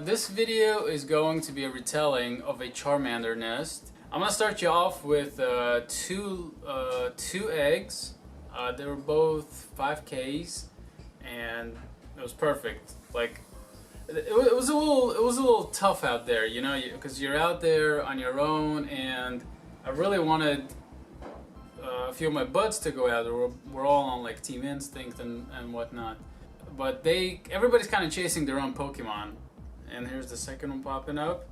This video is going to be a retelling of a Charmander Nest. I'm gonna start you off with two eggs. They were both 5Ks, and it was perfect. Like it was a little tough out there, you know, because you're out there on your own, and I really wanted a few of my buds to go out. We're all on like Team Instinct and whatnot, but everybody's kind of chasing their own Pokemon. And here's the second one popping up.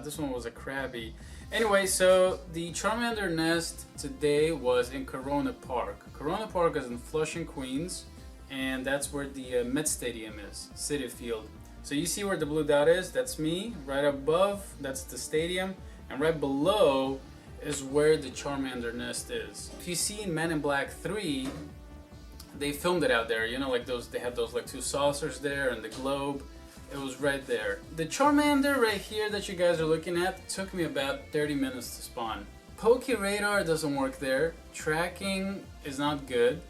This one was a Krabby. Anyway, so the Charmander Nest today was in Corona Park. Corona Park is in Flushing, Queens, and that's where the Met Stadium is, Citi Field. So you see where the blue dot is? That's me. Right above, that's the stadium, and right below is where the Charmander Nest is. If you see in Men in Black 3, they filmed it out there. You know, like those, they have those like two saucers there and the globe. It was right there. The Charmander right here that you guys are looking at took me about 30 minutes to spawn. Poke Radar doesn't work there. Tracking is not good.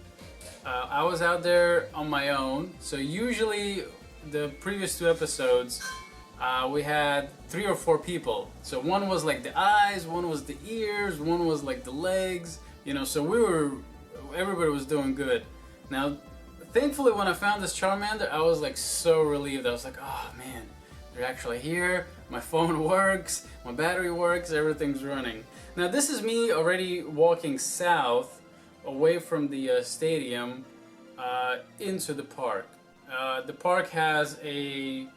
I was out there on my own, so usually the previous two episodes we had 3 or 4 people. So one was like the eyes, one was the ears, one was like the legs, you know, so everybody was doing good. Now, thankfully, when I found this Charmander, I was like so relieved. I was like, oh man, they're actually here. My phone works, my battery works, everything's running. Now this is me already walking south, away from the stadium, into the park. The park has a,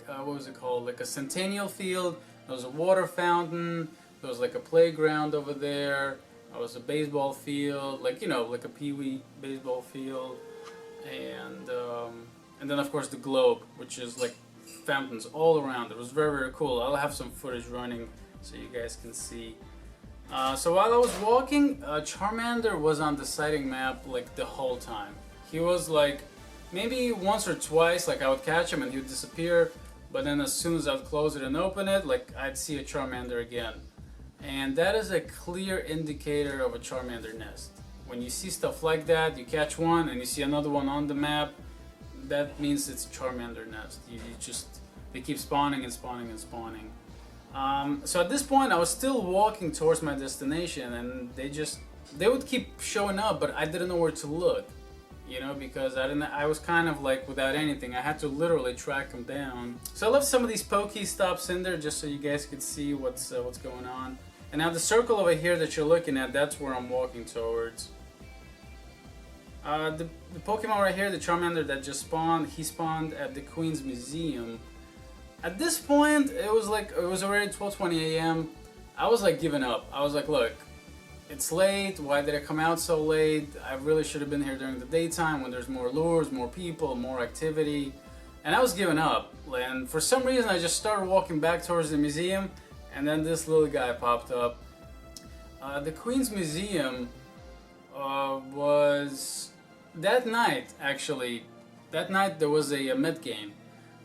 what was it called? Like a centennial field. There was a water fountain. There was like a playground over there. It was a baseball field, like, you know, like a pee-wee baseball field, and then of course the globe, which is like fountains all around. It was very, very cool. I'll have some footage running so you guys can see. So while I was walking, Charmander was on the sighting map like the whole time. He was like maybe once or twice, like I would catch him and he would disappear, but then as soon as I'd close it and open it, like I'd see a Charmander again. And that is a clear indicator of a Charmander Nest. When you see stuff like that, you catch one and you see another one on the map, that means it's a Charmander Nest. They keep spawning and spawning and spawning. So at this point, I was still walking towards my destination, and they would keep showing up, but I didn't know where to look, you know, because I was kind of like without anything. I had to literally track them down. So I left some of these Pokestops in there just so you guys could see what's going on. And now the circle over here that you're looking at, that's where I'm walking towards. The Pokemon right here, the Charmander that just spawned, he spawned at the Queen's Museum. At this point, it was already 12:20 a.m. I was like giving up. I was like, look, it's late. Why did it come out so late? I really should have been here during the daytime when there's more lures, more people, more activity. And I was giving up. And for some reason, I just started walking back towards the museum, and then this little guy popped up. The Queen's Museum was that night, actually. That night there was a Met game,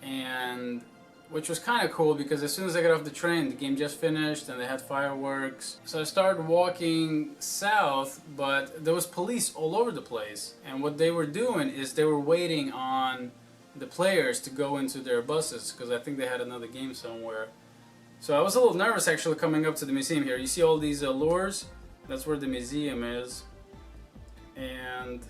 and which was kind of cool because as soon as I got off the train, the game just finished and they had fireworks. So I started walking south, but there was police all over the place. And what they were doing is they were waiting on the players to go into their buses because I think they had another game somewhere. So I was a little nervous actually coming up to the museum here. You see all these lures? That's where the museum is. And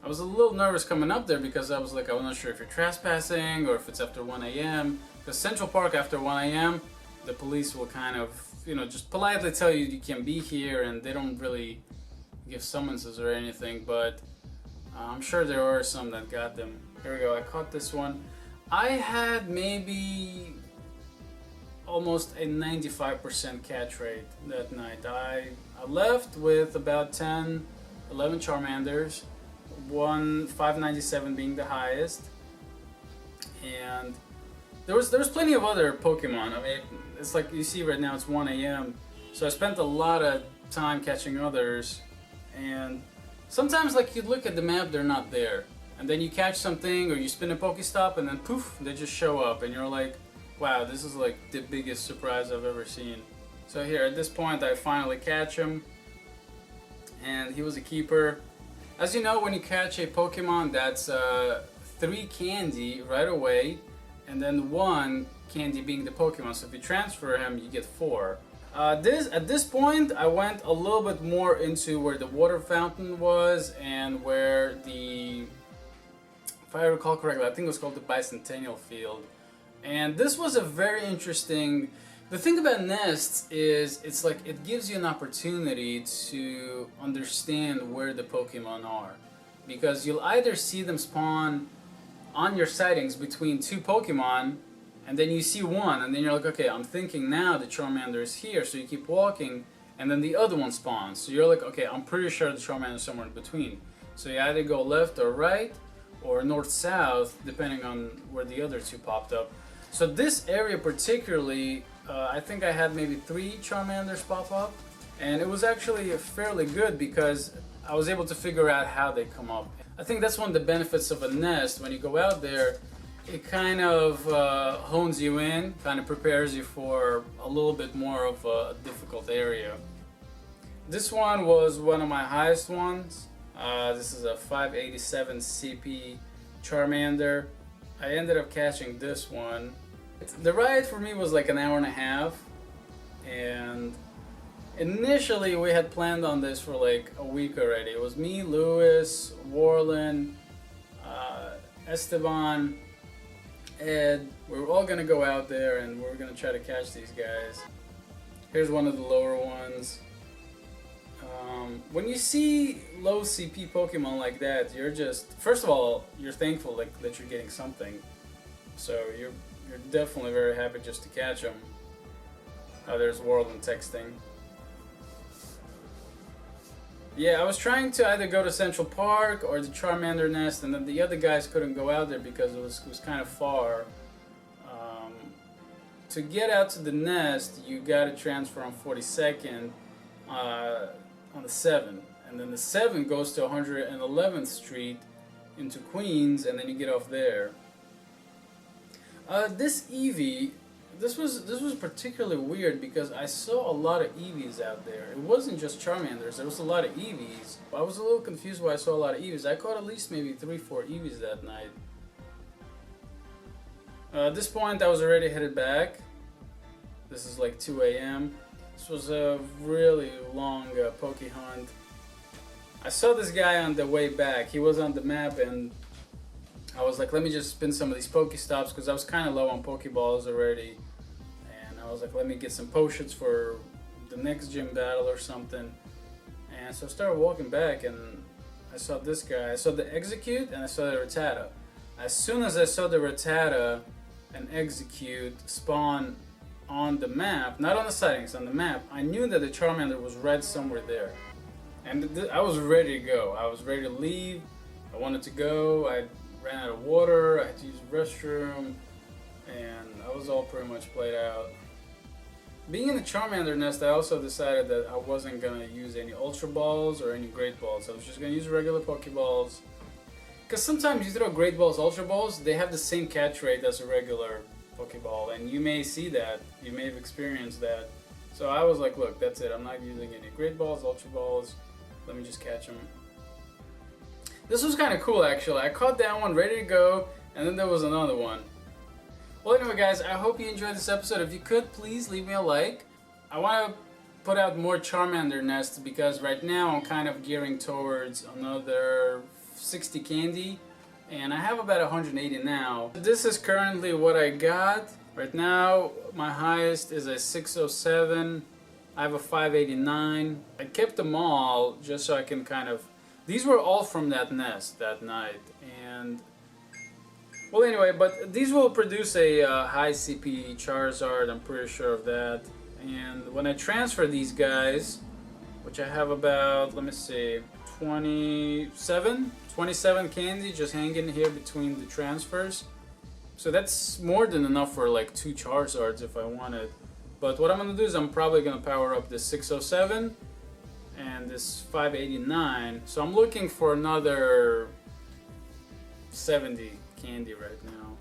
I was a little nervous coming up there because I was like, I'm not sure if you're trespassing or if it's after 1 a.m. Because Central Park after 1 a.m., the police will kind of, you know, just politely tell you you can't be here, and they don't really give summonses or anything, but I'm sure there are some that got them. Here we go, I caught this one. I had maybe almost a 95% catch rate that night. I left with about 10, 11 Charmanders, 597 being the highest, and there was plenty of other Pokemon. I mean, it's like you see right now it's 1 a.m. So I spent a lot of time catching others, and sometimes like you look at the map, they're not there, and then you catch something or you spin a Pokestop and then poof, they just show up, and you're like, wow, this is like the biggest surprise I've ever seen. So here at this point, I finally catch him, and he was a keeper. As you know, when you catch a Pokemon that's 3 candy right away, and then 1 candy being the Pokemon. So if you transfer him, you get 4. At this point, I went a little bit more into where the water fountain was and where the, if I recall correctly, I think it was called the Bicentennial Field. And this was a very interesting. The thing about nests is it's like it gives you an opportunity to understand where the Pokemon are, because you'll either see them spawn on your sightings between 2 Pokemon, and then you see one, and then you're like, okay, I'm thinking now the Charmander is here, so you keep walking, and then the other one spawns. So you're like, okay, I'm pretty sure the Charmander is somewhere in between. So you either go left or right, or north-south, depending on where the other 2 popped up. So this area particularly, I think I had maybe 3 Charmanders pop up, and it was actually fairly good because I was able to figure out how they come up. I think that's one of the benefits of a nest. When you go out there, it kind of hones you in, kind of prepares you for a little bit more of a difficult area. This one was one of my highest ones. This is a 587 CP Charmander. I ended up catching this one. The ride for me was like an hour and a half, and initially we had planned on this for like a week already. It was me, Lewis, Warland, Esteban, Ed. We were all gonna go out there and we were gonna try to catch these guys. Here's one of the lower ones. When you see low CP Pokemon like that, you're just, first of all, you're thankful like that you're getting something. So you're definitely very happy just to catch them. There's Warland texting. Yeah, I was trying to either go to Central Park or the Charmander Nest, and then the other guys couldn't go out there because it was kind of far. To get out to the nest, you got to transfer on 42nd on the 7, and then the 7 goes to 111th Street into Queens, and then you get off there. This Eevee, this was particularly weird because I saw a lot of Eevees out there. It wasn't just Charmanders, there was a lot of Eevees. I was a little confused why I saw a lot of Eevees. I caught at least maybe 3-4 Eevees that night. At this point I was already headed back. This is like 2 a.m. This was a really long Poke hunt. I saw this guy on the way back. He was on the map, and I was like, let me just spin some of these Pokestops because I was kind of low on Pokeballs already. And I was like, let me get some potions for the next gym battle or something. And so I started walking back, and I saw this guy. I saw the Execute, and I saw the Rattata. As soon as I saw the Rattata and Execute spawn on the map, not on the sightings, on the map, I knew that the Charmander was right somewhere there. And I was ready to go. I was ready to leave. I wanted to go. I ran out of water. I had to use the restroom. And I was all pretty much played out. Being in the Charmander Nest, I also decided that I wasn't going to use any Ultra Balls or any Great Balls. I was just going to use regular Pokeballs. Because sometimes you throw Great Balls, Ultra Balls, they have the same catch rate as a regular Pokeball, and you may see that, you may have experienced that. So I was like, look, that's it, I'm not using any Great Balls, Ultra Balls, let me just catch them. This was kind of cool actually. I caught that one, ready to go, and then there was another one. Well anyway guys, I hope you enjoyed this episode. If you could, please leave me a like. I want to put out more Charmander nests because right now I'm kind of gearing towards another 60 candy. And I have about 180 now. This is currently what I got. Right now, my highest is a 607. I have a 589. I kept them all just so I can kind of... These were all from that nest that night. And... well, anyway, but these will produce a high CP Charizard, I'm pretty sure of that. And when I transfer these guys, which I have about, let me see, 27 candy just hanging here between the transfers. So that's more than enough for like 2 Charizards if I wanted. But what I'm going to do is I'm probably going to power up this 607 and this 589. So I'm looking for another 70 candy right now.